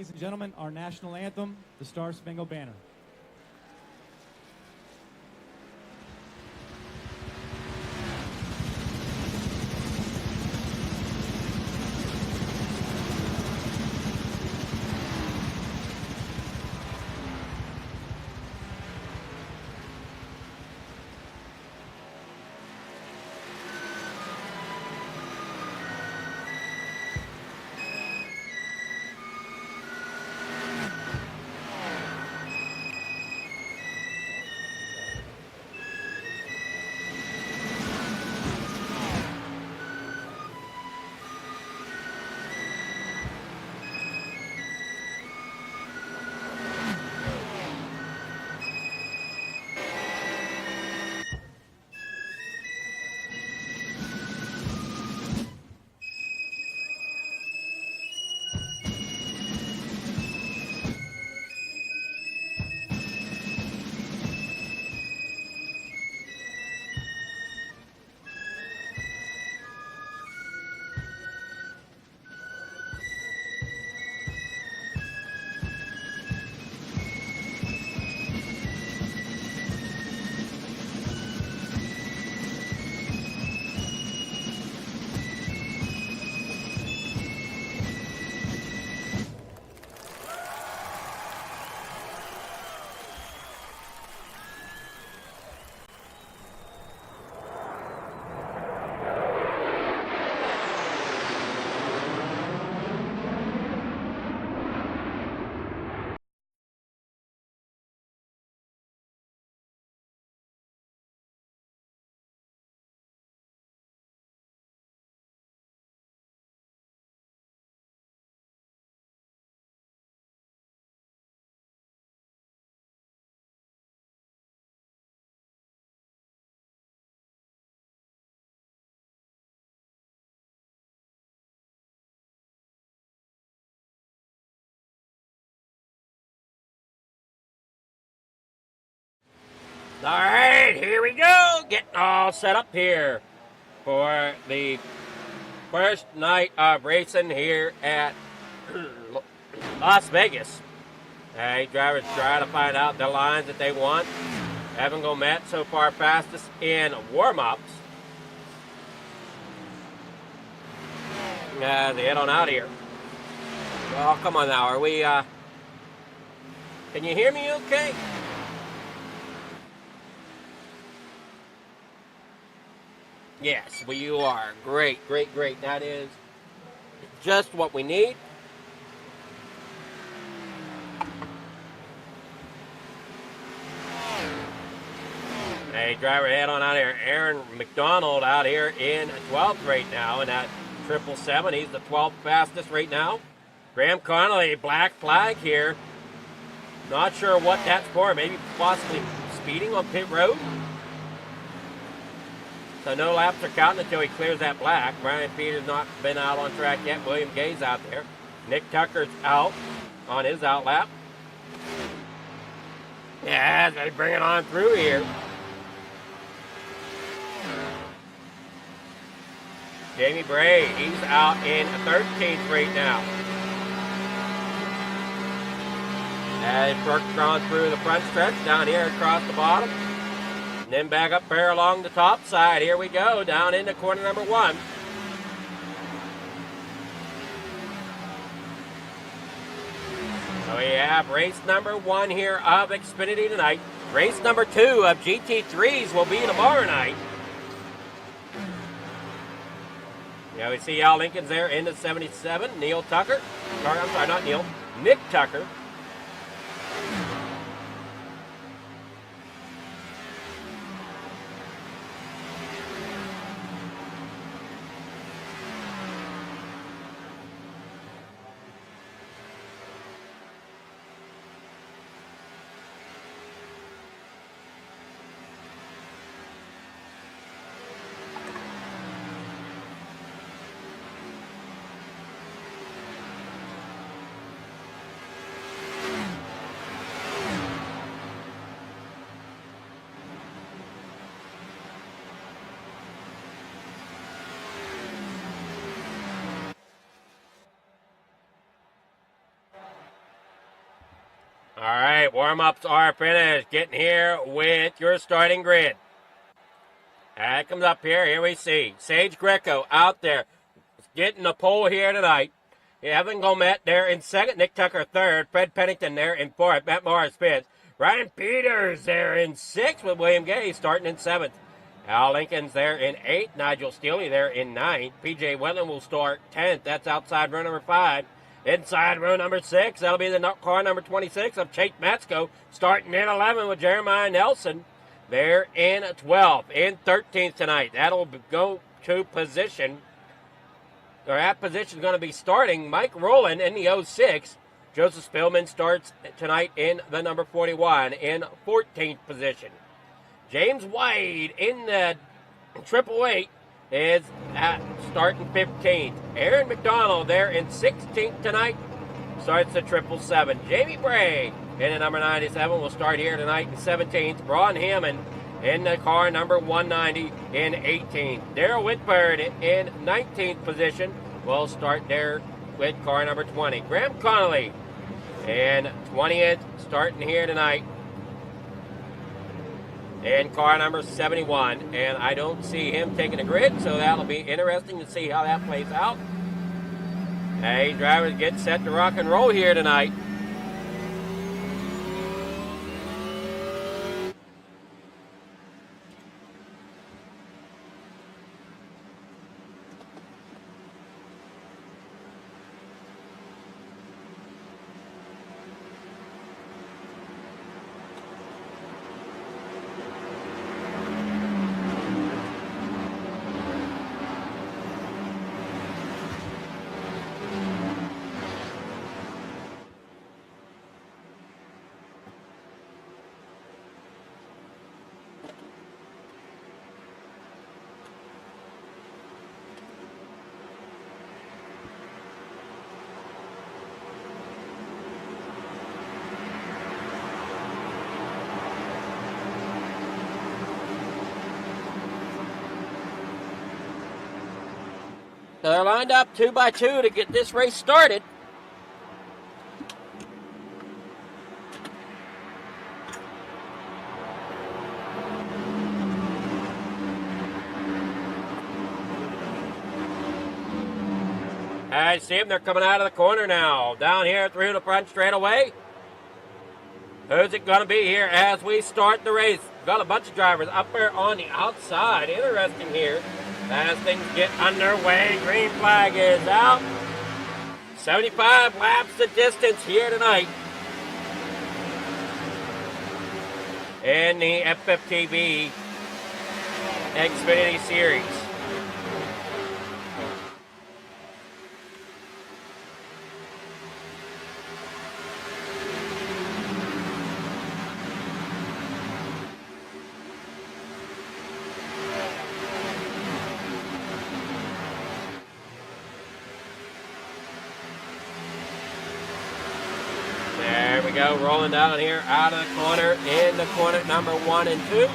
ladies and gentlemen, our national anthem, the Star Spangled Banner. All right, here we go. Getting all set up here for the first night of racing here at Las Vegas. Drivers trying to find out the lines that they want. Evan Gomet so far fastest in warm-ups. They head on out here. Oh, come on now. Are we, can you hear me okay? Yes, well, you are. Great, great, great. That is just what we need. Hey, driver, head on out here. Aaron McDonald out here in 12th right now in that 777. He's the 12th fastest right now. Graham Connolly, black flag here. Not sure what that's for. Maybe possibly speeding on pit road. So no laps are counting until he clears that black. Brian Peters not been out on track yet. William Gay's out there. Nick Tucker's out on his out lap. Yeah, they bring it on through here. Jamie Bray, he's out in 13th right now. As Brooks drawn through the front stretch down here across the bottom. And then back up there along the top side. Here we go, down into corner number 1. So we have race number 1 here of Xfinity tonight. Race number 2 of GT3s will be tomorrow night. Yeah, we see Al Lincoln's there into 77. Neil Tucker. Or, I'm sorry, not Neil. Nick Tucker. right, warm-ups are finished. Getting here with your starting grid. That comes up here. Here we see Sage Greco out there getting the pole here tonight. Evan Gomet there in second. Nick Tucker third. Fred Pennington there in fourth. Matt Morris fifth. Ryan Peters there in sixth with William Gay starting in seventh. Al Lincoln's there in eighth. Nigel Steele there in ninth. PJ Wetland will start 10th. That's outside row number 5. Inside row number 6, that'll be the car number 26 of Chase Matsko, starting in 11 with Jeremiah Nelson. There in 12th. In 13th tonight, that'll go to position, or that position is going to be starting Mike Rowland in the 06. Joseph Spillman starts tonight in the number 41 in 14th position. James White in the 888 is starting 15th. Aaron McDonald there in 16th tonight starts the 777. Jamie Bray in the number 97 will start here tonight in 17th. Braun Hammond in the car number 190 in 18th. Darrell Whitford in 19th position will start there with car number 20. Graham Connolly in 20th starting here tonight in car number 71, and I don't see him taking a grid, so that'll be interesting to see how that plays out. Hey, drivers get set to rock and roll here tonight. So they're lined up 2 by 2 to get this race started. I see them. They're coming out of the corner now. Down here through the front straightaway. Who's it going to be here as we start the race? Got a bunch of drivers up there on the outside. Interesting here. As things get underway, green flag is out. 75 laps the distance here tonight in the FFTv Xfinity Series. Go rolling down here out of the corner in the corner number 1 and 2.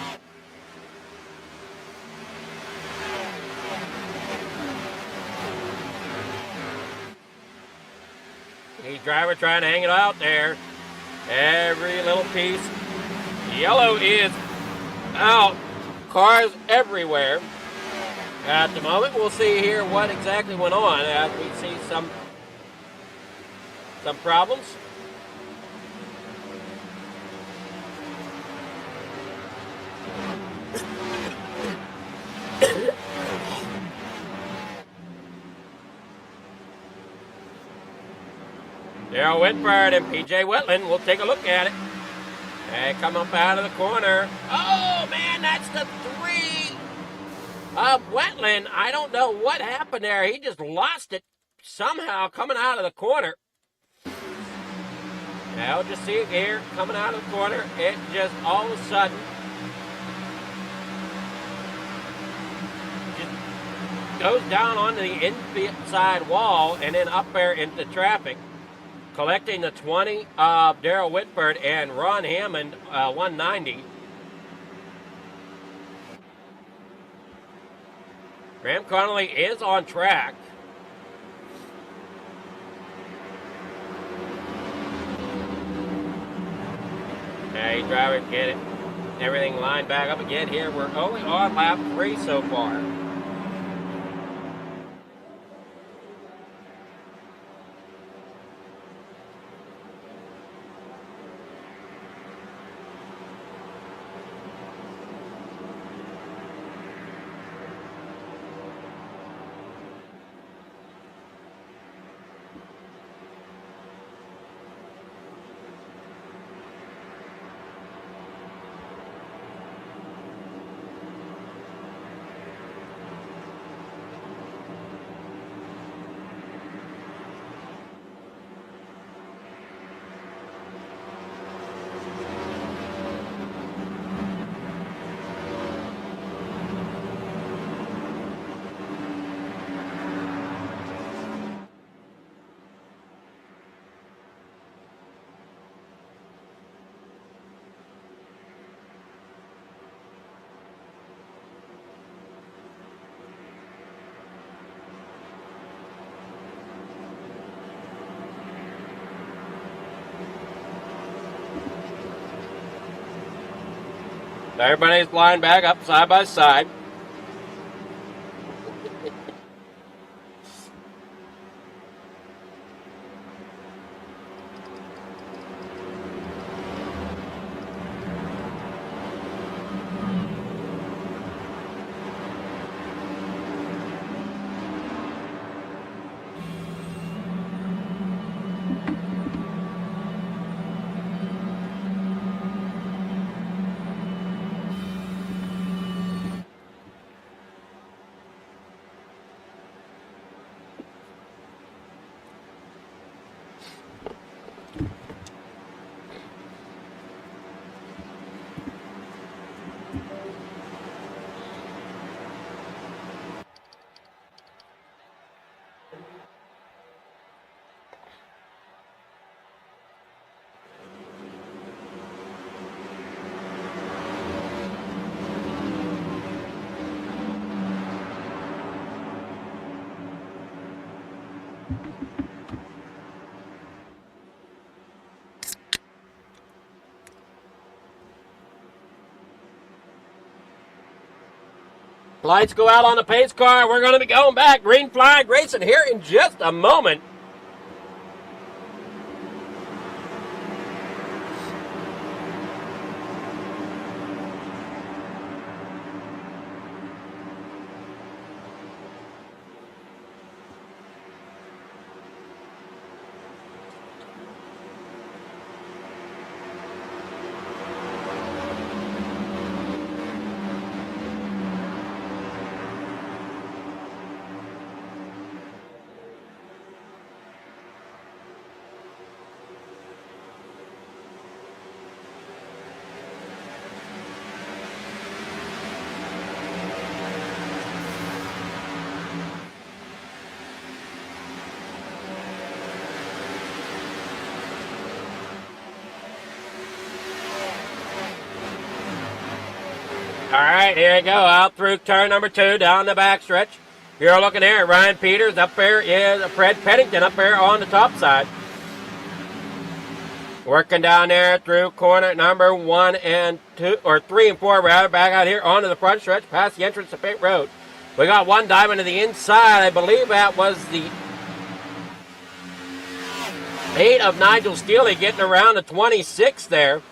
Each driver trying to hang it out there. Every little piece. Yellow is out. Cars everywhere. At the moment, we'll see here what exactly went on as we see some problems. Darrell Whitford and PJ Wetland. We'll take a look at it. They come up out of the corner. Oh, man, that's the 3 of Wetland. I don't know what happened there. He just lost it somehow coming out of the corner. Now, just see it here coming out of the corner. It just all of a sudden just goes down onto the inside wall and then up there into traffic. Collecting the 20 of Darrell Whitford and Ron Hammond, 190. Graham Connolly is on track. Now you driver get it. Everything lined back up again here. We're only on lap 3 so far. Everybody's lined back up side by side. Lights go out on the pace car. We're going to be going back. Green flag racing here in just a moment. All right, here you go. Out through turn number 2, down the backstretch. You're looking here at Ryan Peters. Up there is Fred Pennington up there on the top side. Working down there through corner number 1 and 2, or 3 and 4 rather, back out here onto the front stretch, past the entrance to pit road. We got one diamond to the inside. I believe that was the 8 of Nigel Steele getting around the 26 there.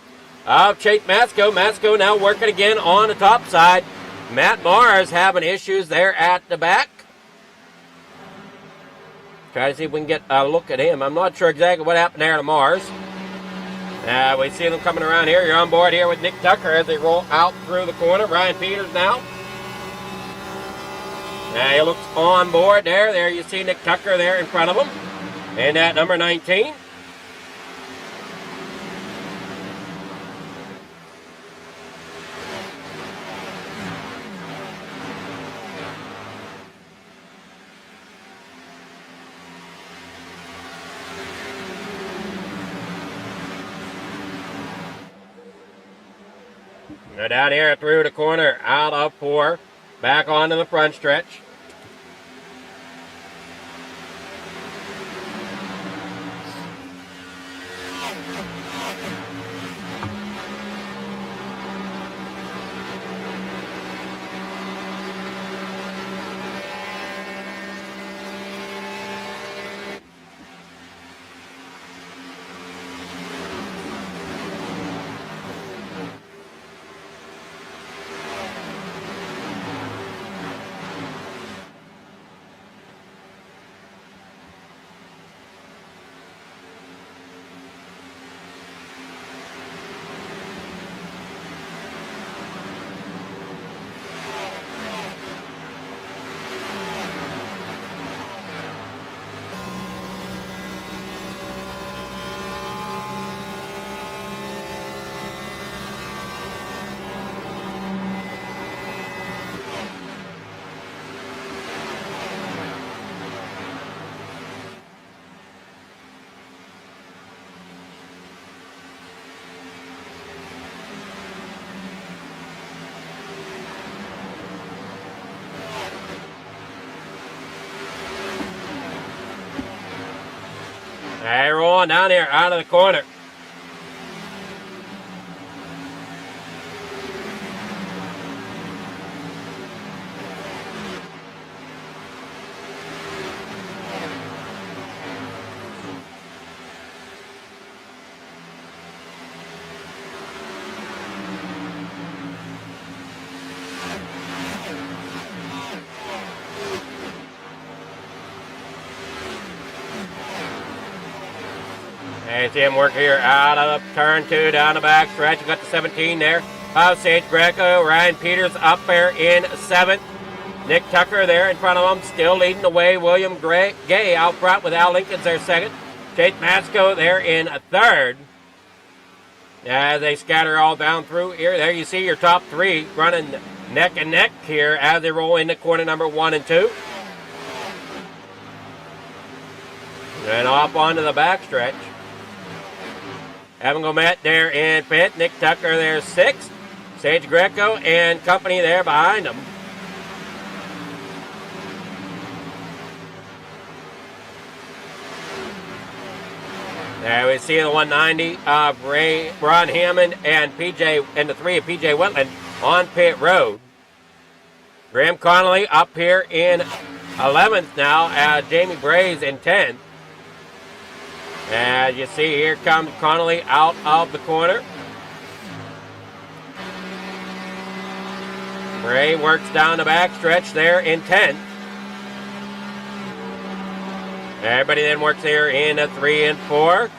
Chase Masco. Masco now working again on the top side. Matt Mars having issues there at the back. Try to see if we can get a look at him. I'm not sure exactly what happened there to Mars. We see them coming around here. You're on board here with Nick Tucker as they roll out through the corner. Ryan Peters now. He looks on board there. There you see Nick Tucker there in front of him. And at number 19. Now down here through the corner, out of 4, back onto the front stretch. on down here out of the corner. And see him work here out of turn 2 down the back stretch. You got the 17 there. Sage Greco, Ryan Peters up there in 7th. Nick Tucker there in front of him, still leading the way. William Gay out front with Al Lincoln's there 2nd. Chase Masco there in 3rd. As they scatter all down through here, there you see your top 3 running neck and neck here as they roll into corner number 1 and 2. And off onto the backstretch. Evan Gomet there in 5th. Nick Tucker there 6th. Sage Greco and company there behind them. There we see the 190 of Ron Hammond and PJ, and the 3 of PJ Whitland on pit road. Graham Connolly up here in 11th now. Jamie Braze in 10th. As you see, here comes Connolly out of the corner. Bray works down the back stretch there in 10th. Everybody then works here in a 3 and 4.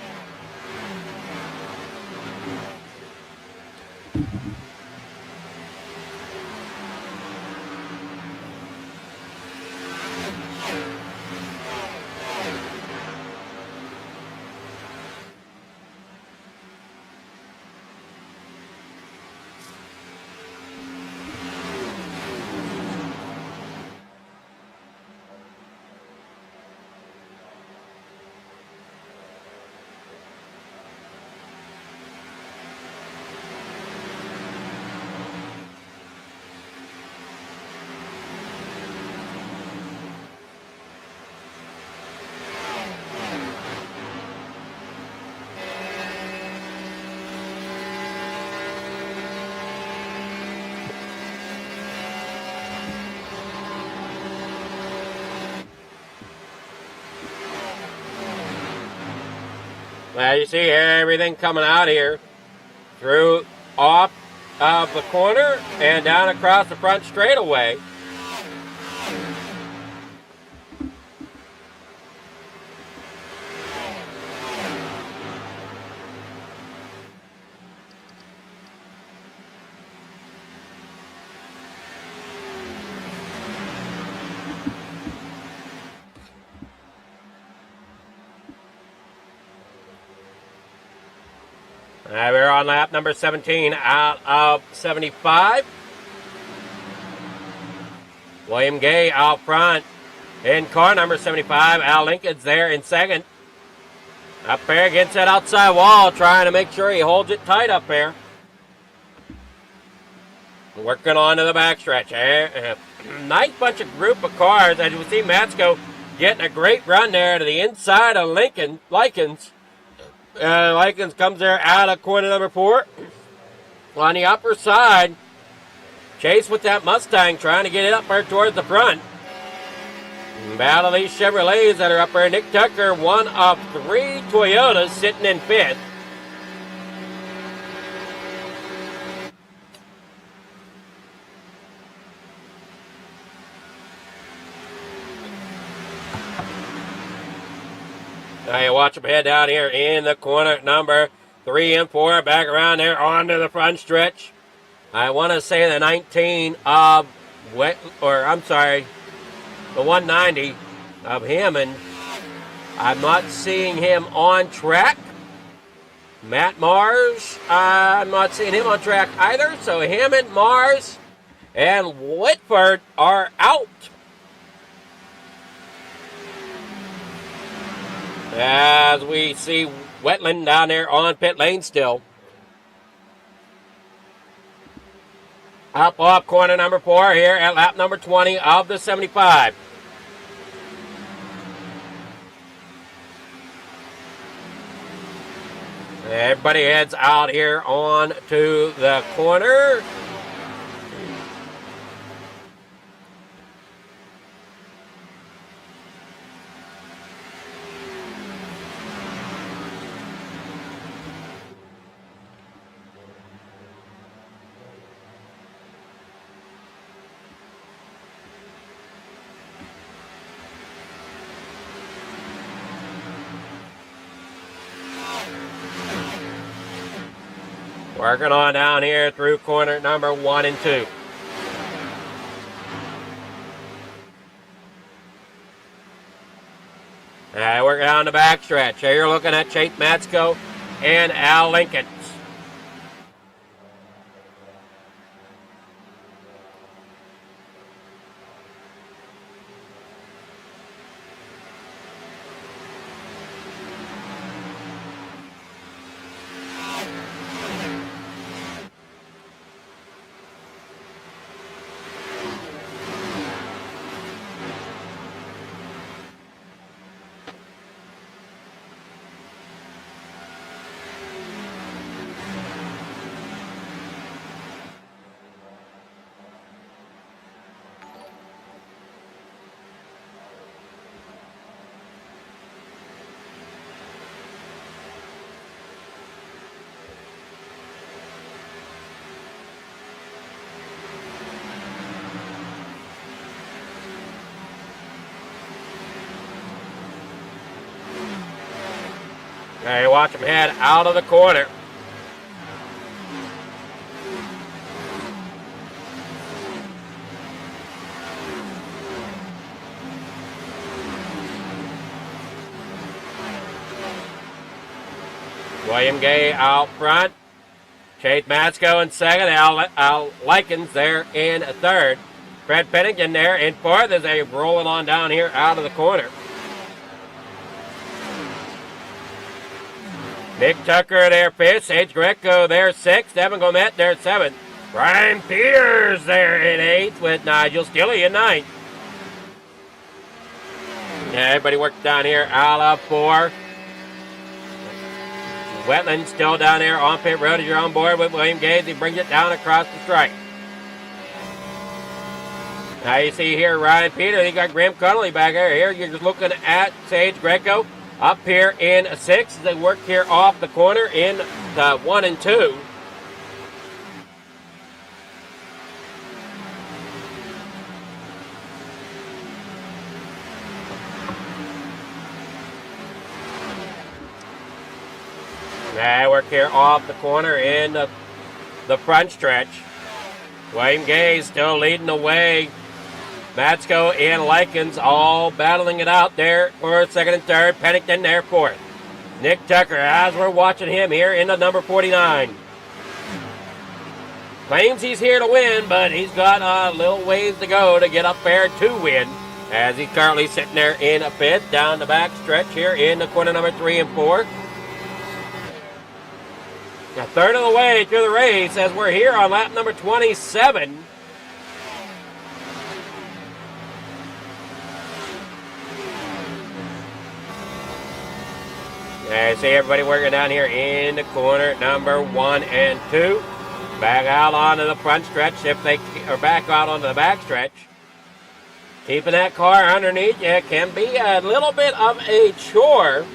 Well, you see everything coming out here through off of the corner and down across the front straightaway. We're on lap number 17 out of 75. William Gay out front in car number 75. Al Lincoln's there in 2nd. Up there against that outside wall, trying to make sure he holds it tight up there. Working on to the backstretch. Nice bunch of group of cars. As you see, Matsko getting a great run there to the inside of Likens. Likens comes there out of corner number 4. On the upper side, Chase with that Mustang trying to get it up there towards the front. Battle these Chevrolets that are up there. Nick Tucker, one of 3 Toyotas sitting in 5th. Now you watch them head down here in the corner number 3 and 4. Back around there onto the front stretch. I want to say the 19 of the 190 of Hammond. I'm not seeing him on track. Matt Mars, I'm not seeing him on track either. So Hammond, Mars, and Whitford are out. As we see Wetland down there on pit lane still. Up off corner number 4 here at lap number 20 of the 75. Everybody heads out here on to the corner. Working on down here through corner number 1 and 2. Working down the backstretch. Here you're looking at Chase Matsko and Al Lincoln. Now you watch him head out of the corner. William Gay out front. Chase Matsko in second. Al Likens there in third. Fred Pennington there in fourth as they rolling on down here out of the corner. Nick Tucker there fifth. Sage Greco there sixth. Evan Gomet there seventh. Brian Peters there in eighth with Nigel Stilley in ninth. Yeah, everybody worked down here out of four. Wetland still down there on pit road as you're on board with William Gaze. He brings it down across the stripe. Now you see here Ryan Peters. You got Graham Connolly back there. Here you're just looking at Sage Greco. Up here in six, they work here off the corner in the 1 and 2. They work here off the corner in the front stretch. William Gaze still leading the way. Matsko and Likens all battling it out there for second and third. Pennington there fourth. Nick Tucker, as we're watching him here in the number 49. Claims he's here to win, but he's got a little ways to go to get up there to win. As he's currently sitting there in a fifth down the back stretch here in the corner number 3 and 4. A third of the way through the race as we're here on lap number 27. I see everybody working down here in the corner number 1 and 2. Back out onto the front stretch if they are back out onto the back stretch. Keeping that car underneath you can be a little bit of a chore.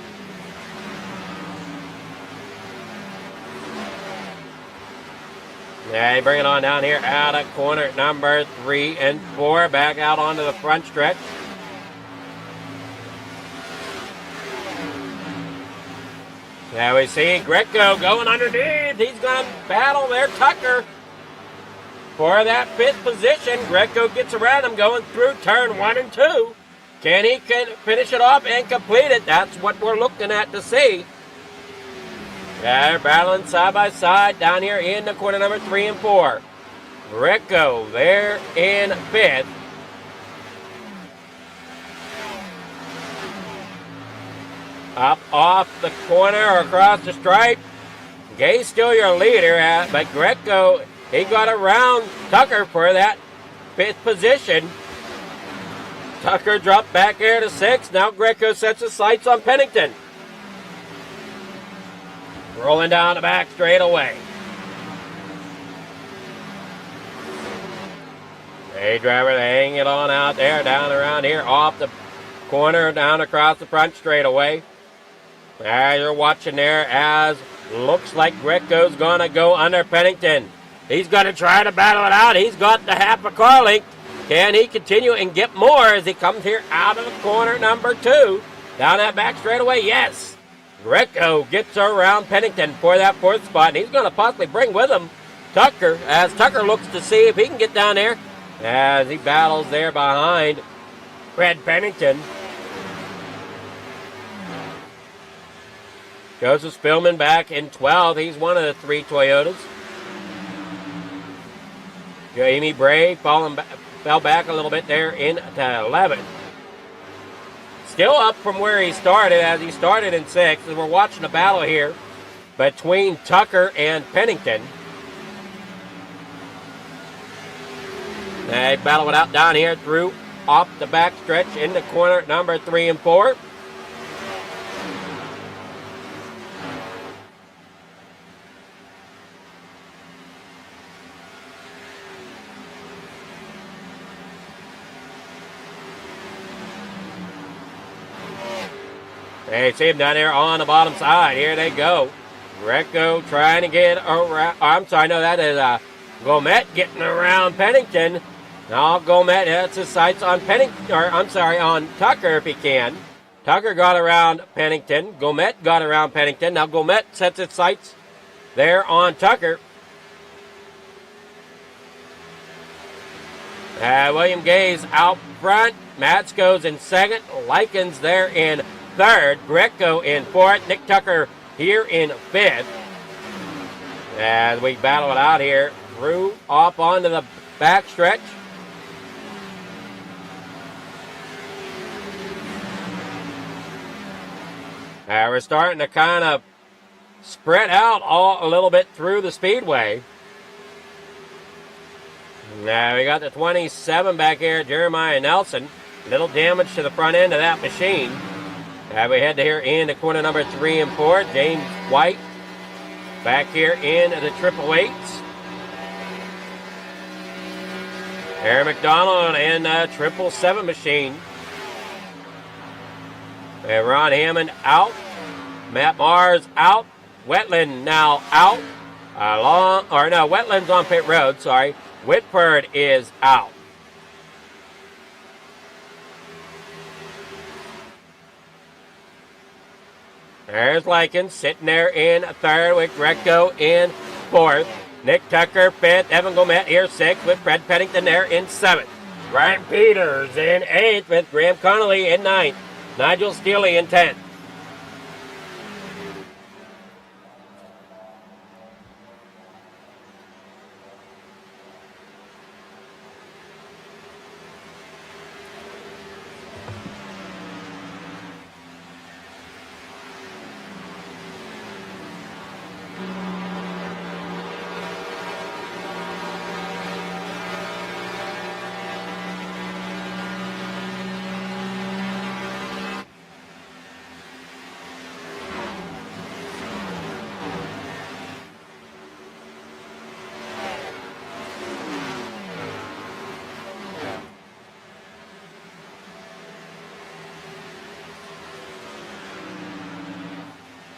Yeah, you bring it on down here out of corner number 3 and 4. Back out onto the front stretch. Now we see Greco going underneath. He's going to battle there, Tucker, for that fifth position. Greco gets around him going through turn 1 and 2. Can he finish it off and complete it? That's what we're looking at to see. They're battling side by side down here in the corner number 3 and 4. Greco there in fifth. Up off the corner or across the stripe. Gay's still your leader, but Greco, he got around Tucker for that fifth position. Tucker dropped back here to 6. Now Greco sets his sights on Pennington. rolling down the back straightaway. A driver hanging it on out there, down around here, off the corner, down across the front straightaway. As you're watching there, as looks like Greco's going to go under Pennington. He's going to try to battle it out. He's got the half a car length. Can he continue and get more as he comes here out of the corner number 2? Down that back straightaway, yes. Greco gets around Pennington for that 4th spot, and he's going to possibly bring with him Tucker, as Tucker looks to see if he can get down there as he battles there behind Fred Pennington. Joseph Spillman back in 12th. He's one of the 3 Toyotas. Jamie Bray fell back a little bit there into 11th. Still up from where he started, as he started in 6th. And we're watching a battle here between Tucker and Pennington. They battle it out down here through off the back stretch into corner number 3 and 4. They see him down there on the bottom side. Here they go. Greco trying to get around. I'm sorry, no, that is Gomet getting around Pennington. Now Gomet has his sights on Pennington, or I'm sorry, on Tucker if he can. Tucker got around Pennington. Gomet got around Pennington. Now Gomet sets his sights there on Tucker. William Gay's out front. Matz goes in 2nd. Likens there in 3rd. Greco in 4th. Nick Tucker here in 5th. As we battle it out here through off onto the back stretch. We're starting to kind of spread out a little bit through the speedway. Now we got the 27 back here, Jeremiah Nelson. Little damage to the front end of that machine. We head to here into corner number 3 and 4. James White back here in the 888s. Aaron McDonald in the 777 machine. And Ron Hammond out. Matt Mars out. Wetland now out. Wetland's on pit road, sorry. Whitford is out. There's Likens sitting there in 3rd with Greco in 4th. Nick Tucker 5th. Evan Gomet here 6th with Fred Pennington there in 7th. Ryan Peters in 8th with Graham Connolly in 9th. Nigel Steele in 10th.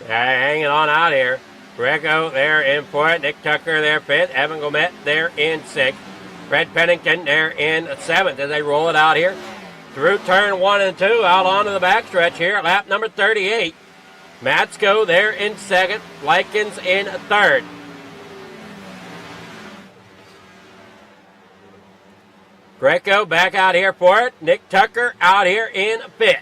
Hanging on out here. Greco there in 4th. Nick Tucker there 5th. Evan Gomet there in 6th. Fred Pennington there in 7th as they roll it out here. Through turn 1 and 2 out onto the backstretch here at lap number 38. Matsko there in 2nd. Likens in 3rd. Greco back out here for it. Nick Tucker out here in 5th.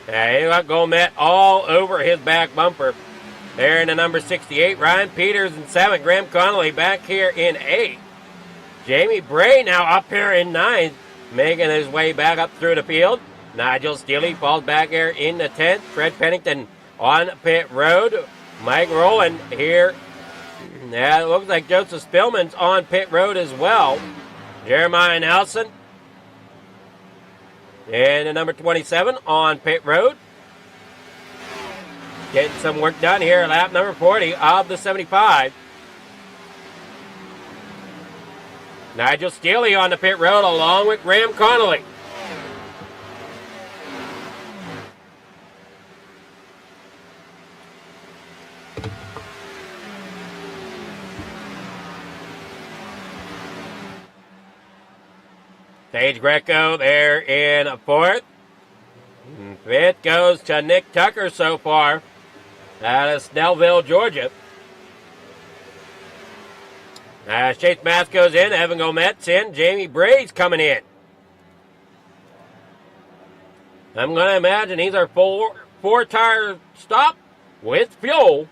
You got Gomet all over his back bumper. There in the number 68. Ryan Peters in 7th. Graham Connolly back here in 8th. Jamie Bray now up here in 9th, making his way back up through the field. Nigel Steele falls back here in the 10th. Fred Pennington on pit road. Mike Rowland here. Yeah, it looks like Joseph Spillman's on pit road as well. Jeremiah Nelson and the number 27 on pit road. Getting some work done here. Lap number 40 of the 75. Nigel Steele on the pit road along with Graham Connolly. Sage Greco there in fourth. Fifth goes to Nick Tucker so far out of Snellville, Georgia. Chase Math goes in, Evan Gomet's in, Jamie Brade's coming in. I'm going to imagine he's our four-tire stop with fuel.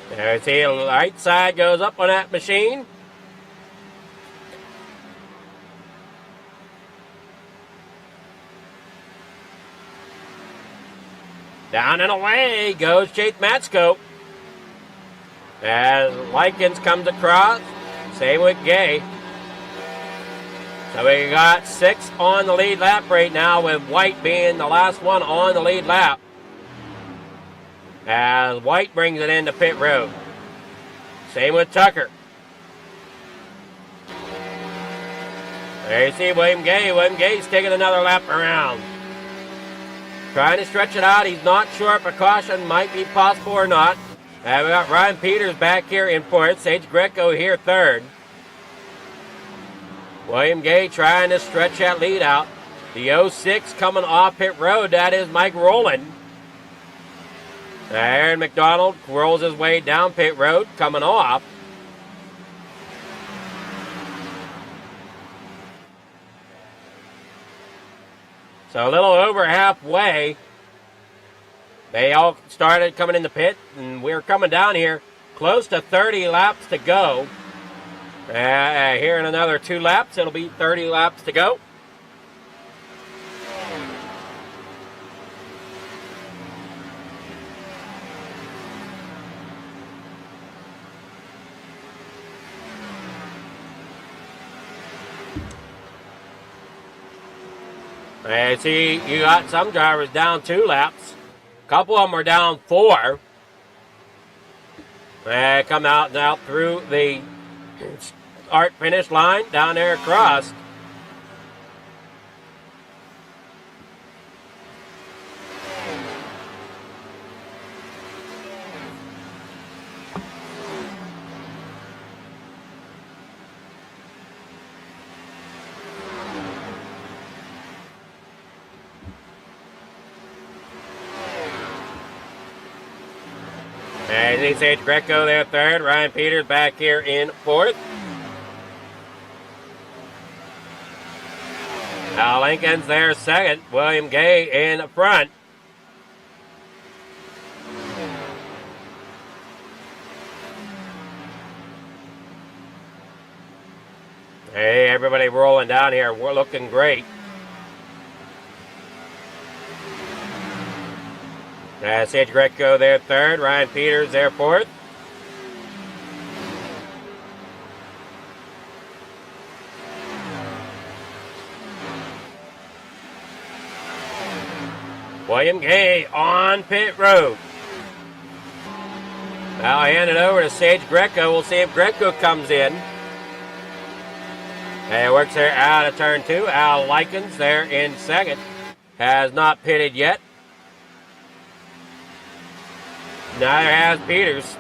There, see, the right side goes up on that machine. Down and away goes Chase Matsko. As Likens comes across, same with Gay. So we got 6 on the lead lap right now, with White being the last one on the lead lap. As White brings it into pit road. Same with Tucker. There you see William Gay. William Gay's taking another lap around. Trying to stretch it out. He's not sure if a caution might be possible or not. And we got Ryan Peters back here in fourth. Sage Greco here third. William Gay trying to stretch that lead out. The 06 coming off pit road. That is Mike Rowland. Aaron McDonald rolls his way down pit road, coming off. So a little over halfway, they all started coming in the pit, and we're coming down here close to 30 laps to go. Here in another 2 laps, it'll be 30 laps to go. I see you got some drivers down 2 laps. A couple of them are down 4. They come out through the start finish line down there across. As you see Sage Greco there third, Ryan Peters back here in fourth. Al Lincoln's there second, William Gay in front. Hey, everybody rolling down here. We're looking great. Sage Greco there third, Ryan Peters there fourth. William Gay on pit road. Now I hand it over to Sage Greco. We'll see if Greco comes in. And works there out of turn 2. Al Likens there in second. Has not pitted yet. Neither has Peters.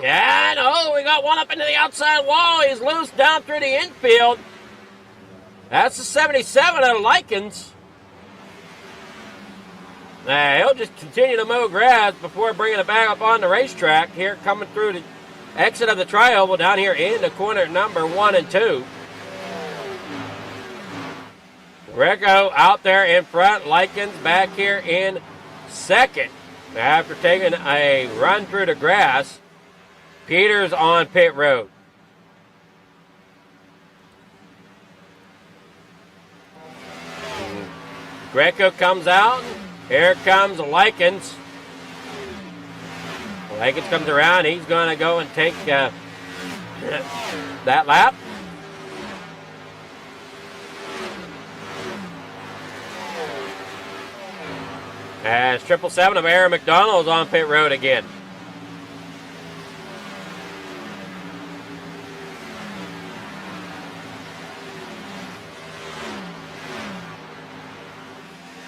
Yeah, no, we got one up into the outside wall. He's loose down through the infield. That's the 77 of Likens. He'll just continue to mow grass before bringing it back up on the racetrack. Here coming through the exit of the tri-oval down here into corner number 1 and 2. Greco out there in front. Likens back here in second. After taking a run through the grass, Peters on pit road. Greco comes out. Here comes Likens. Likens comes around. He's going to go and take that lap. As 777 of Aaron McDonald's on pit road again.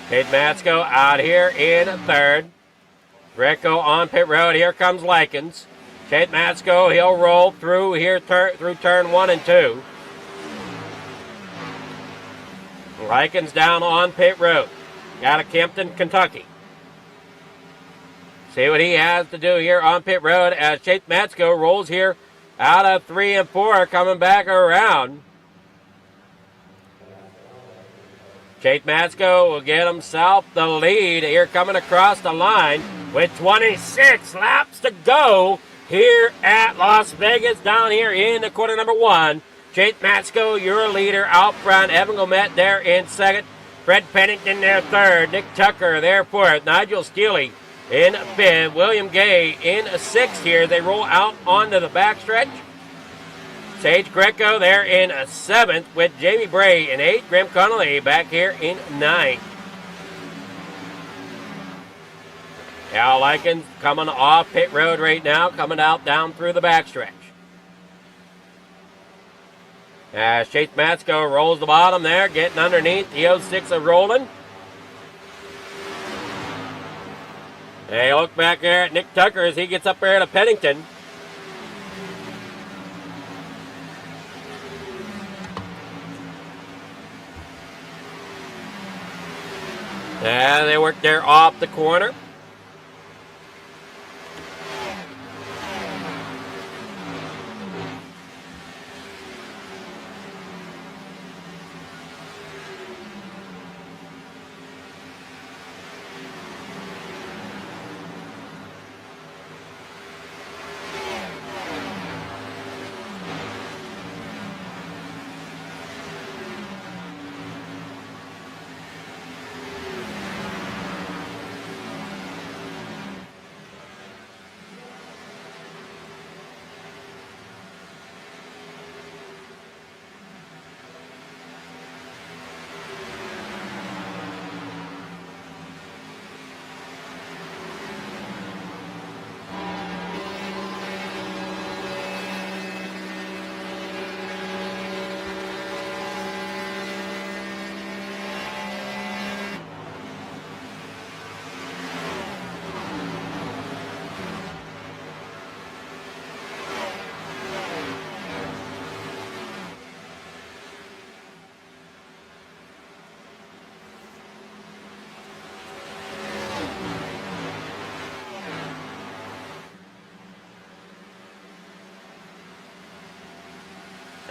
Tate Matsko out here in third. Greco on pit road. Here comes Likens. Tate Matsko, he'll roll through here through turn 1 and 2. Likens down on pit road. Out of Kempton, Kentucky. See what he has to do here on pit road as Tate Matsko rolls here out of 3 and 4, coming back around. Tate Matsko will get himself the lead here coming across the line with 26 laps to go here at Las Vegas down here in the quarter number 1. Tate Matsko, your leader out front. Evan Gomet there in second. Fred Pennington there third. Nick Tucker there fourth. Nigel Steele in fifth. William Gay in sixth here. They roll out onto the backstretch. Sage Greco there in seventh with Jamie Bray in eighth. Graham Connolly back here in ninth. Al Likens coming off pit road right now, coming out down through the backstretch. As Chase Matsko rolls the bottom there, getting underneath the 06 of Roland. Hey, look back there at Nick Tucker as he gets up there to Pennington. And they work there off the corner.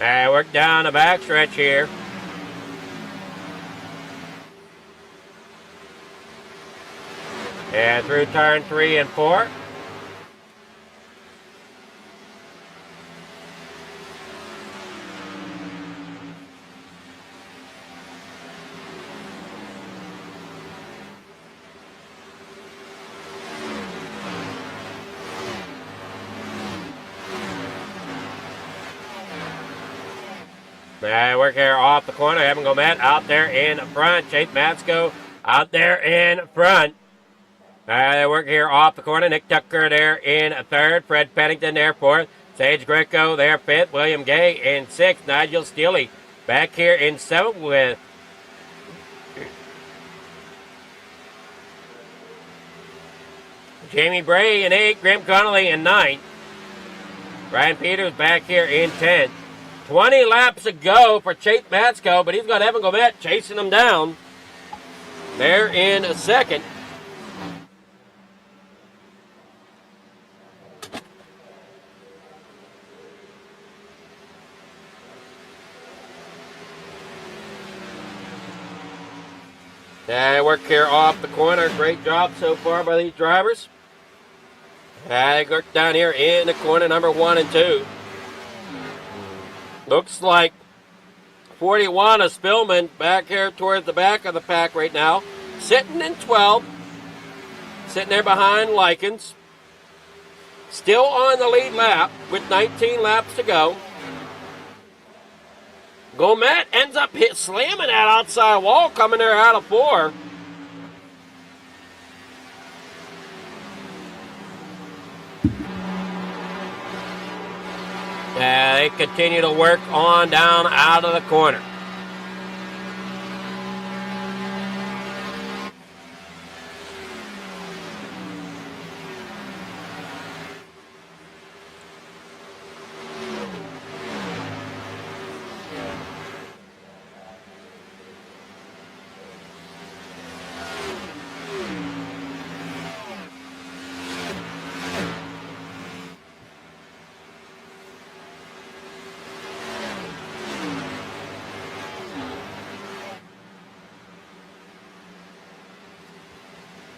And work down the backstretch here. And through turn 3 and 4. Work here off the corner. Evan Gomet out there in front. Chase Matsko out there in front. They work here off the corner. Nick Tucker there in third. Fred Pennington there fourth. Sage Greco there fifth. William Gay in sixth. Nigel Steele back here in seventh with Jamie Bray in eighth. Graham Connolly in ninth. Brian Peters back here in 10th. 20 laps to go for Chase Matsko, but he's got Evan Gomet chasing him down. There in second. They work here off the corner. Great job so far by these drivers. They work down here in the corner number 1 and 2. Looks like 41 of Spillman back here towards the back of the pack right now. Sitting in 12. Sitting there behind Likens. still on the lead lap with 19 laps to go. Gomet ends up slamming that outside wall, coming there out of 4. They continue to work on down out of the corner.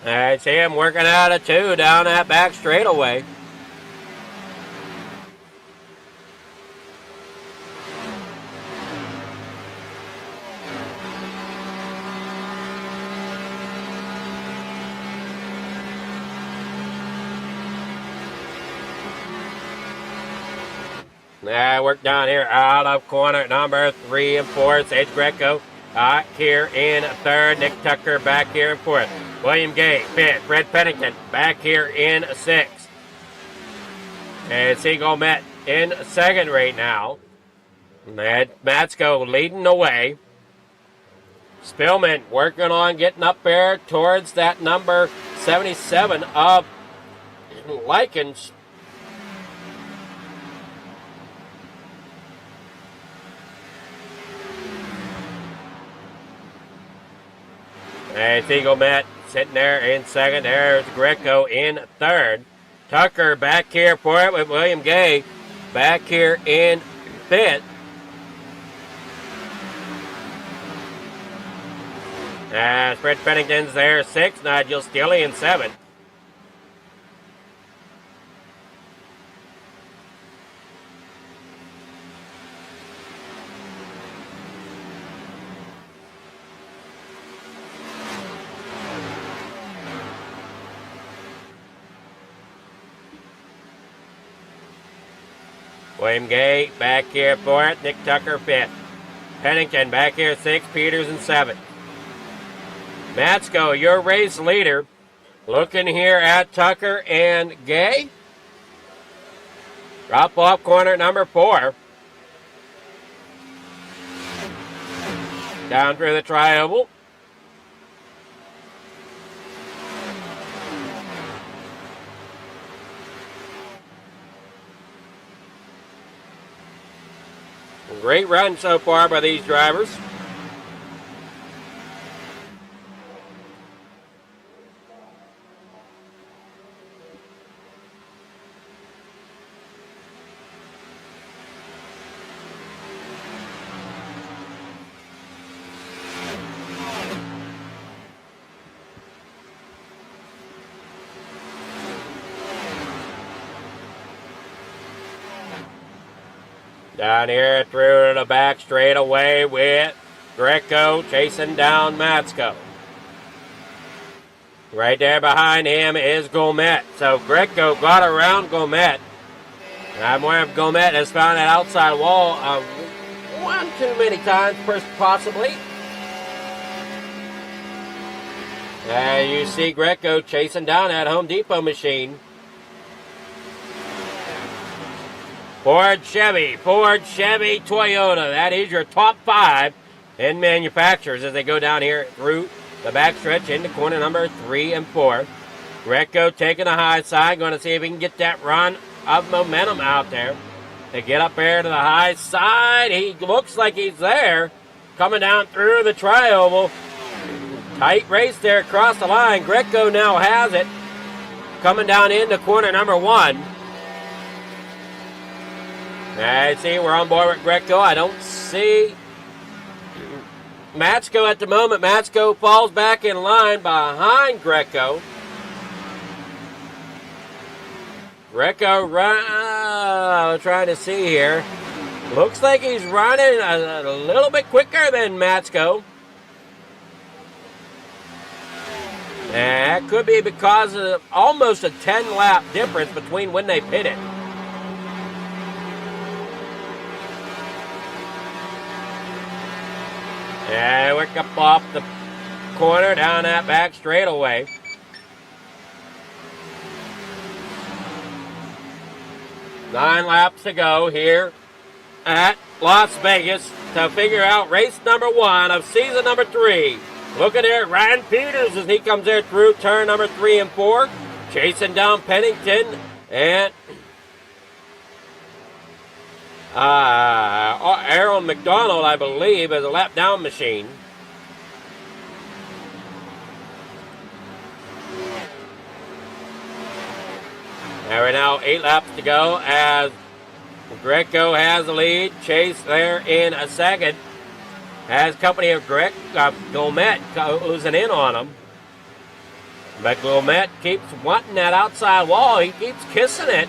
I see him working out of 2 down that back straightaway. Work down here out of corner number 3 and 4. Sage Greco here in 3rd. Nick Tucker back here in 4th. William Gay, 5th. Fred Pennington back here in 6th. And Seagull Met in 2nd right now. Matsko leading the way. Spillman working on getting up there towards that number 77 of Likens. And Seagull Met sitting there in 2nd. There's Greco in 3rd. Tucker back here for it with William Gay back here in 5th. And Fred Pennington's there 6th. Nigel Steele in 7th. William Gay back here for it. Nick Tucker 5th. Pennington back here 6th. Peters in 7th. Matsko, your race leader. Looking here at Tucker and Gay. Drop off corner number 4. Down through the tri-oval. Great run so far by these drivers. Down here through the back straightaway with Greco chasing down Matsko. Right there behind him is Gomet. So Greco got around Gomet. And I'm aware of Gomet has found that outside wall one too many times, possibly. You see Greco chasing down that Home Depot machine. Ford, Chevy, Toyota. That is your top 5 in manufacturers as they go down here through the backstretch into corner number 3 and 4. Greco taking the high side, going to see if he can get that run of momentum out there. They get up there to the high side. He looks like he's there. Coming down through the tri-oval. Tight race there across the line. Greco now has it. Coming down into corner number 1. I see we're on board with Greco. I don't see Matsko at the moment. Matsko falls back in line behind Greco. Greco trying to see here. Looks like he's running a little bit quicker than Matsko. And that could be because of almost a 10-lap difference between when they pitted. And we're up off the corner down that back straightaway. Nine laps to go here at Las Vegas to figure out race number 1 of season number 3. Looking there, Ryan Peters as he comes there through turn number 3 and 4, chasing down Pennington and Aaron McDonald, I believe, as a lap down machine. And right now, 8 laps to go as Greco has the lead. Chase there in a second. Has company of Gomet losing in on him. But Gomet keeps wanting that outside wall. He keeps kissing it.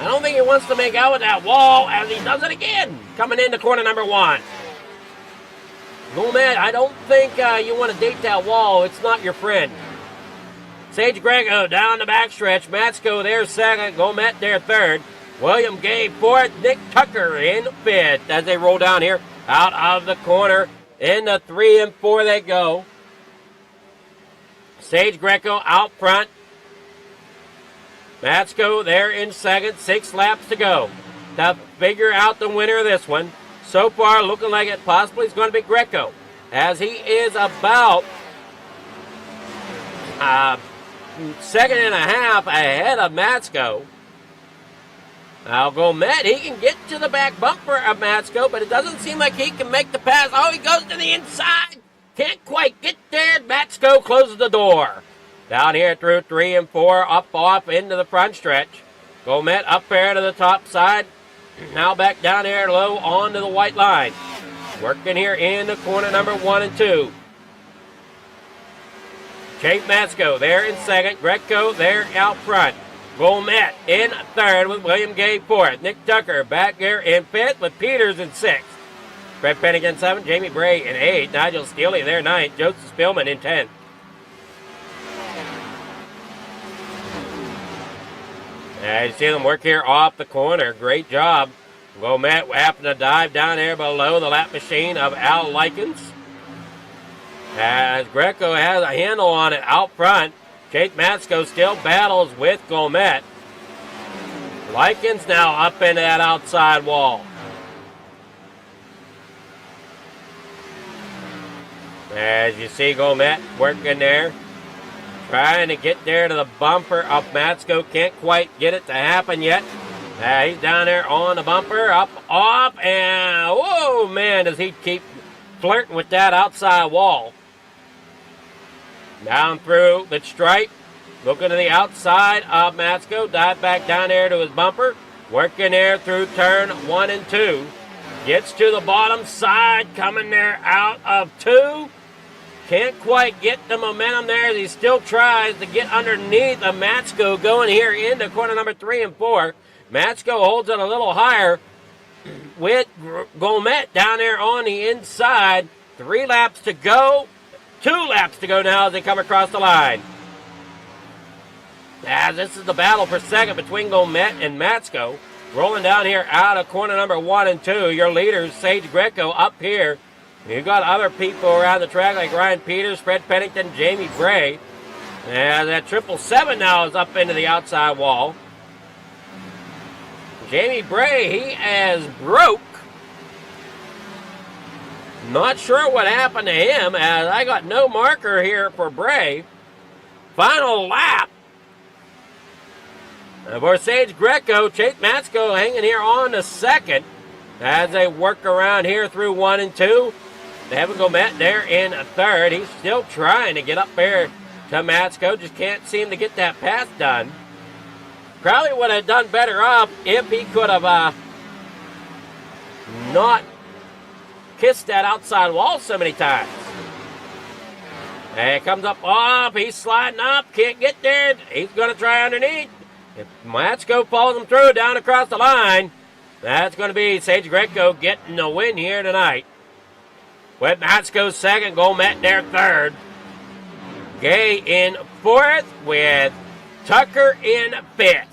I don't think he wants to make out with that wall as he does it again. Coming into corner number 1. Gomet, I don't think you want to date that wall. It's not your friend. Sage Greco down the backstretch. Matsko there second. Gomet there third. William Gay fourth. Nick Tucker in fifth as they roll down here out of the corner. Into 3 and 4 they go. Sage Greco out front. Matsko there in second. 6 laps to go to figure out the winner of this one. So far looking like it possibly is going to be Greco as he is about second and a half ahead of Matsko. Now Gomet, he can get to the back bumper of Matsko, but it doesn't seem like he can make the pass. Oh, he goes to the inside. Can't quite get there. Matsko closes the door. Down here through 3 and 4, up off into the front stretch. Gomet up there to the top side. Now back down here low onto the white line. Working here into corner number 1 and 2. Chase Matsko there in second. Greco there out front. Gomet in third with William Gay fourth. Nick Tucker back there in fifth with Peters in sixth. Fred Pennington 7th. Jamie Bray in 8th. Nigel Steele there 9th. Joseph Spillman in 10th. And you see them work here off the corner. Great job. Gomet happened to dive down there below the lap machine of Al Likens. As Greco has a handle on it out front. Chase Matsko still battles with Gomet. Likens now up into that outside wall. As you see Gomet working there. Trying to get there to the bumper of Matsko. Can't quite get it to happen yet. He's down there on the bumper. Up, off, and whoa, man, does he keep flirting with that outside wall. Down through the stripe. Looking to the outside of Matsko. Dive back down there to his bumper. Working there through turn 1 and 2. Gets to the bottom side. Coming there out of 2. Can't quite get the momentum there as he still tries to get underneath of Matsko going here into corner number 3 and 4. Matsko holds it a little higher with Gomet down there on the inside. 3 laps to go. 2 laps to go now as they come across the line. As this is the battle for second between Gomet and Matsko. Rolling down here out of corner number 1 and 2. Your leaders, Sage Greco, up here. You've got other people around the track like Ryan Peters, Fred Pennington, Jamie Bray. And that 777 now is up into the outside wall. Jamie Bray, he has broke. Not sure what happened to him as I got no marker here for Bray. Final lap. For Sage Greco, Chase Matsko hanging here on the second as they work around here through 1 and 2. They haven't Gomet there in a third. He's still trying to get up there to Matsko. Just can't seem to get that pass done. Probably would have done better off if he could have not kissed that outside wall so many times. And it comes up off. He's sliding up. Can't get there. He's going to try underneath. If Matsko follows him through down across the line, that's going to be Sage Greco getting the win here tonight. With Matsko second, Gomet there third. Gay in 4th with Tucker in 5th.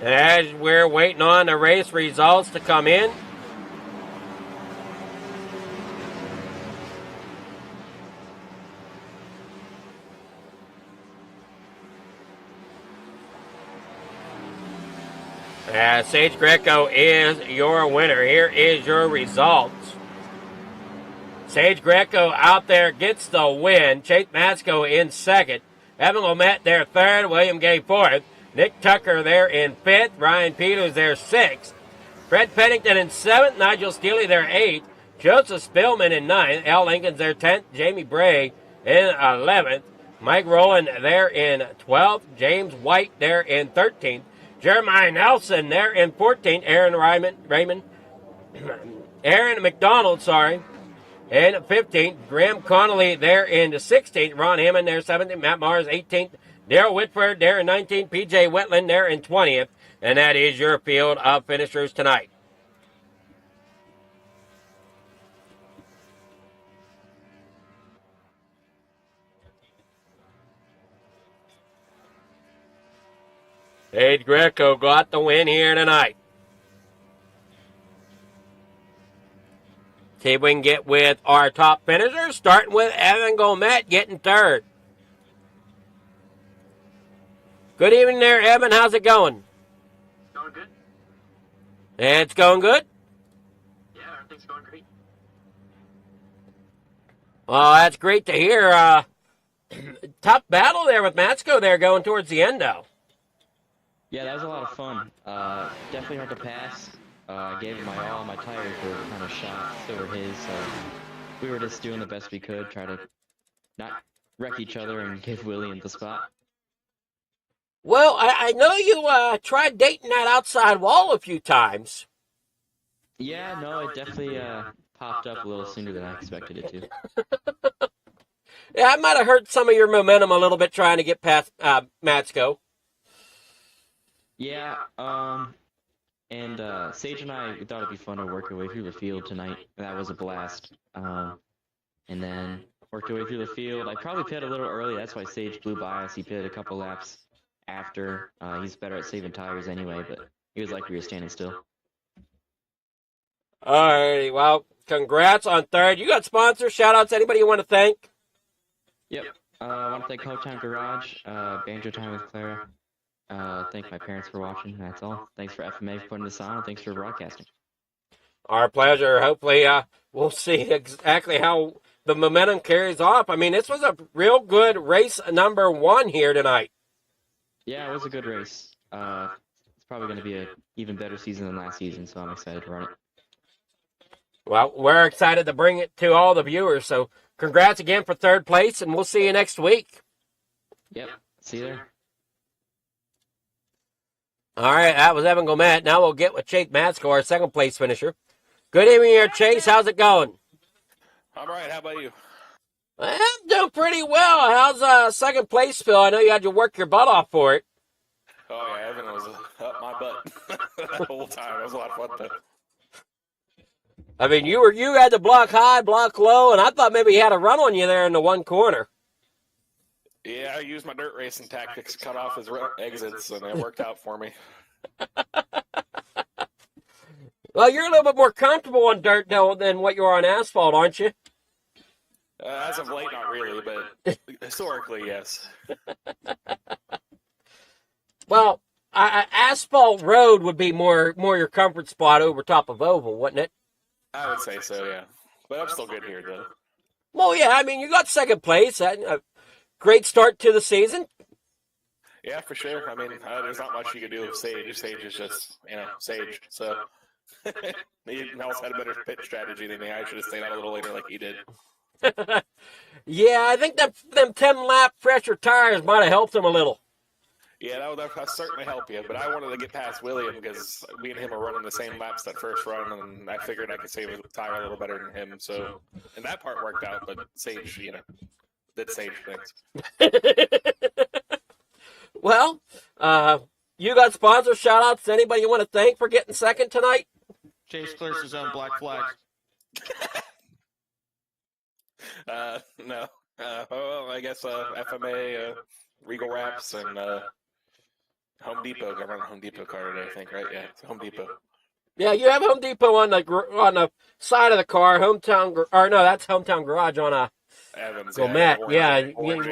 As we're waiting on the race results to come in, Sage Greco is your winner. Here is your results. Sage Greco out there gets the win. Chase Matsko in 2nd. Evan Lamette there 3rd. William Gay 4th. Nick Tucker there in 5th. Ryan Peters there 6th. Fred Pennington in 7th. Nigel Steele there 8th. Joseph Spillman in 9th. Al Lincoln's there 10th. Jamie Bray in 11th. Mike Rowland there in 12th. James White there in 13th. Jeremiah Nelson there in 14th. Aaron McDonald, in 15th. Graham Connolly there in 16th. Ron Hammond there 17th. Matt Mars 18th. Daryl Whitford there in 19th. PJ Wetland there in 20th. And that is your field of finishers tonight. Sage Greco got the win here tonight. See if we can get with our top finishers, starting with Evan Gomet getting 3rd. Good evening there, Evan. How's it going? Going good. It's going good? Yeah, everything's going great. Well, that's great to hear. Tough battle there with Matsko there going towards the end, though. Yeah, that was a lot of fun. Definitely hard to pass. I gave him my all. My tires were kind of shot. So were his. We were just doing the best we could, try to not wreck each other and give William the spot. Well, I know you tried dating that outside wall a few times. Yeah, no, it definitely popped up a little sooner than I expected it to. Yeah, I might have hurt some of your momentum a little bit trying to get past Matsko. Yeah, and Sage and I, we thought it'd be fun to work our way through the field tonight. That was a blast. And then worked our way through the field. I probably pitted a little early. That's why Sage blew by us. He pitted a couple laps after. He's better at saving tires anyway, but he was like we were standing still. All righty, well, congrats on 3rd. You got sponsors, shout-outs, anybody you want to thank? Yep. I want to thank Hometown Garage, Banjo Time with Clara. Thank my parents for watching. That's all. Thanks for FMA for putting this on. Thanks for broadcasting. Our pleasure. Hopefully, we'll see exactly how the momentum carries off. I mean, this was a real good race number 1 here tonight. Yeah, it was a good race. It's probably going to be an even better season than last season, so I'm excited to run it. Well, we're excited to bring it to all the viewers. So, congrats again for 3rd place, and we'll see you next week. Yep. See you there. All right, that was Evan Gomet. Now we'll get with Chase Matsko, our 2nd place finisher. Good evening here, Chase. How's it going? I'm all right. How about you? I'm doing pretty well. How's 2nd place, Phil? I know you had to work your butt off for it. Oh, yeah, Evan was up my butt that whole time. It was a lot of fun, though. I mean, you had to block high, block low, and I thought maybe he had a run on you there in the one corner. Yeah, I used my dirt racing tactics to cut off his exits, and it worked out for me. Well, you're a little bit more comfortable on dirt, though, than what you are on asphalt, aren't you? As of late, not really, but historically, yes. Well, asphalt road would be more your comfort spot over top of oval, wouldn't it? I would say so, yeah. But I'm still good here, though. Well, yeah, I mean, you got 2nd place. A great start to the season. Yeah, for sure. I mean, there's not much you can do with Sage. Sage is just, Sage. So he also had a better pit strategy than me. I should have stayed out a little later like he did. Yeah, I think them 10-lap fresher tires might have helped him a little. Yeah, that would certainly help you. But I wanted to get past William because me and him are running the same laps that first run, and I figured I could save his tire a little better than him. So, and that part worked out. But Sage, did Sage things. Well, you got sponsor shout-outs. Anybody you want to thank for getting 2nd tonight? Chase clears his own black flag. No. Well, I guess FMA, Regal Wraps, and Home Depot. I run a Home Depot car today, I think, right? Yeah, it's Home Depot. Yeah, you have Home Depot on the side of the car. That's Hometown Garage on a Evans. Gourmet. Yeah,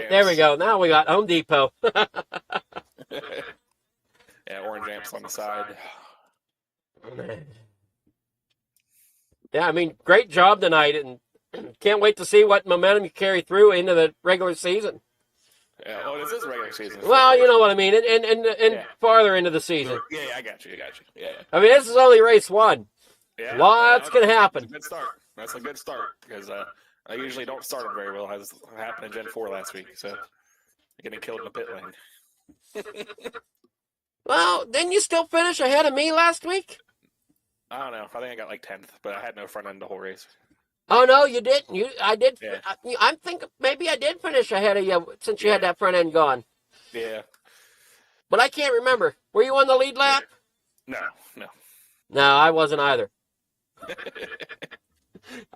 there we go. Now we got Home Depot. Yeah, orange amps on the side. Yeah, I mean, great job tonight, and can't wait to see what momentum you carry through into the regular season. Yeah, oh, this is regular season. Well, you know what I mean, and farther into the season. Yeah, I got you. Yeah. I mean, this is only race one. Yeah. Lots can happen. That's a good start. That's a good start because I usually don't start them very well. As happened in Gen 4 last week, so getting killed in the pit lane. Well, didn't you still finish ahead of me last week? I don't know. I think I got like 10th, but I had no front end the whole race. Oh no, you didn't. I did. Yeah. I'm thinking maybe I did finish ahead of you since you had that front end gone. Yeah. But I can't remember. Were you on the lead lap? No. No, I wasn't either.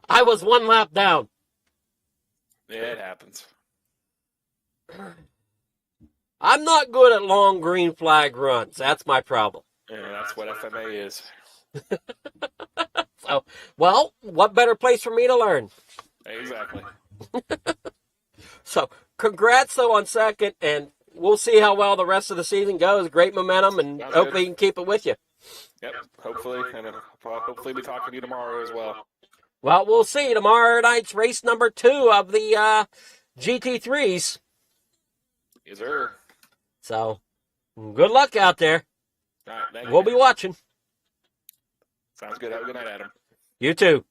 I was one lap down. Yeah, it happens. I'm not good at long green flag runs. That's my problem. Yeah, that's what FMA is. So, well, what better place for me to learn? Exactly. So, congrats though on second, and we'll see how well the rest of the season goes. Great momentum, and Sounds hopefully good. you can keep it with you. Yep. Hopefully, and I'll hopefully be talking to you tomorrow as well. Well, we'll see. Tomorrow night's race number 2 of the GT3s. Yes, sir. So, good luck out there. All right, thank We'll you. be watching. Sounds good. Have a good night, Adam. You too.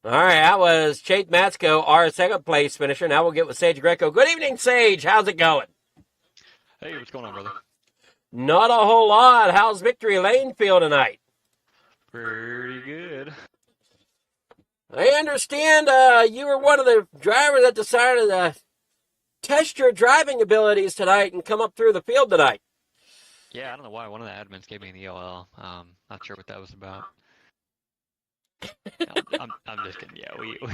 All right, that was Chase Matsko, our second place finisher. Now we'll get with Sage Greco. Good evening, Sage. How's it going? Hey, what's going on, brother? Not a whole lot. How's Victory Lane feel tonight? Pretty good. I understand you were one of the drivers that decided to test your driving abilities tonight and come up through the field tonight. Yeah, I don't know why one of the admins gave me an EOL. Not sure what that was about. I'm just kidding.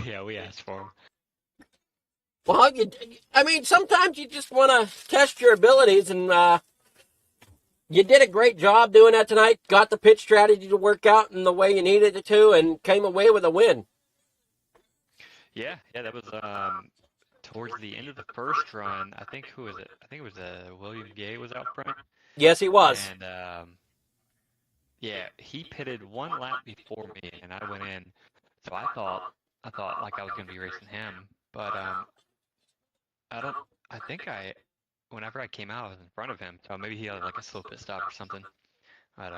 Yeah, we asked for him. Well, I mean, sometimes you just want to test your abilities, and you did a great job doing that tonight. Got the pitch strategy to work out in the way you needed it to, and came away with a win. Yeah, that was towards the end of the first run. I think who was it? I think it was William Gay was out front. Yes, he was. And yeah, he pitted one lap before me, and I went in. So I thought like I was going to be racing him, but whenever I came out, I was in front of him. So maybe he had like a slow pit stop or something. But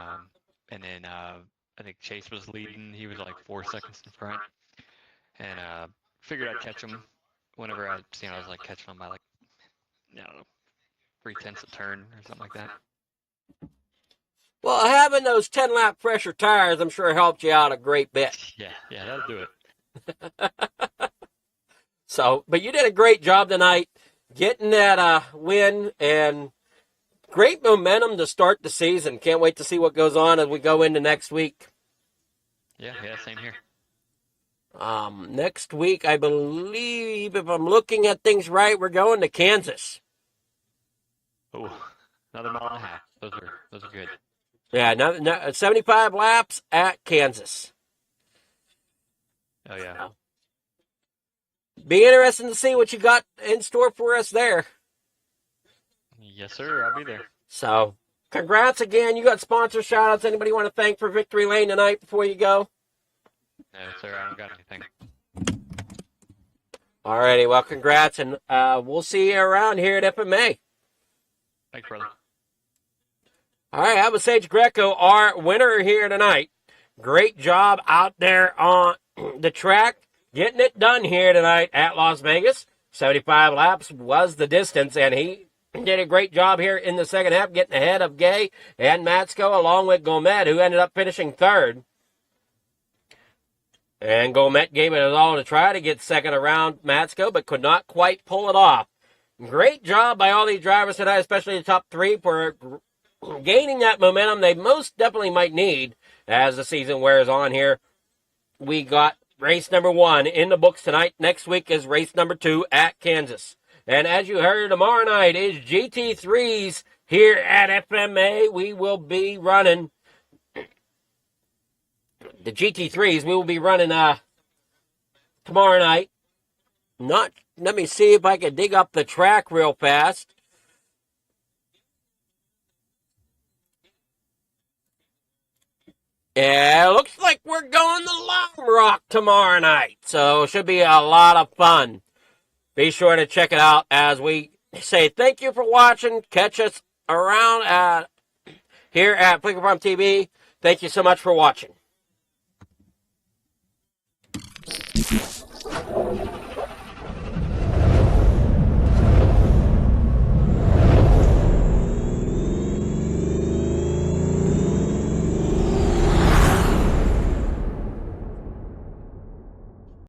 and then I think Chase was leading. He was like 4 seconds in front, and figured I'd catch him. Whenever I was like catching him by like, I don't know, 3/10 a turn or something like that. Well, having those 10-lap pressure tires, I'm sure helped you out a great bit. Yeah, that'll do it. So, but you did a great job tonight getting that win, and great momentum to start the season. Can't wait to see what goes on as we go into next week. Yeah, same here. Next week, I believe, if I'm looking at things right, we're going to Kansas. Oh, another mile and a half. Those are good. Yeah, 75 laps at Kansas. Oh yeah. Be interesting to see what you got in store for us there. Yes, sir. I'll be there. So, congrats again. You got sponsor shout-outs. Anybody want to thank for Victory Lane tonight before you go? No, sir. I don't got anything. All righty. Well, congrats, and we'll see you around here at FMA. Thanks, brother. All right, that was Sage Greco, our winner here tonight. Great job out there on the track, getting it done here tonight at Las Vegas. 75 laps was the distance, and he did a great job here in the second half, getting ahead of Gay and Matsko, along with Gomet, who ended up finishing third. And Gomet gave it all to try to get second around Matsko, but could not quite pull it off. Great job by all these drivers tonight, especially the top three, for gaining that momentum they most definitely might need as the season wears on here. We got race number 1 in the books tonight. Next week is race number 2 at Kansas. And as you heard, tomorrow night is GT3s here at FMA. We will be running the GT3s. We will be running tomorrow night. Let me see if I can dig up the track real fast. Yeah, looks like we're going to Lime Rock tomorrow night. So it should be a lot of fun. Be sure to check it out as we say thank you for watching. Catch us around here at Flicker Farm TV. Thank you so much for watching.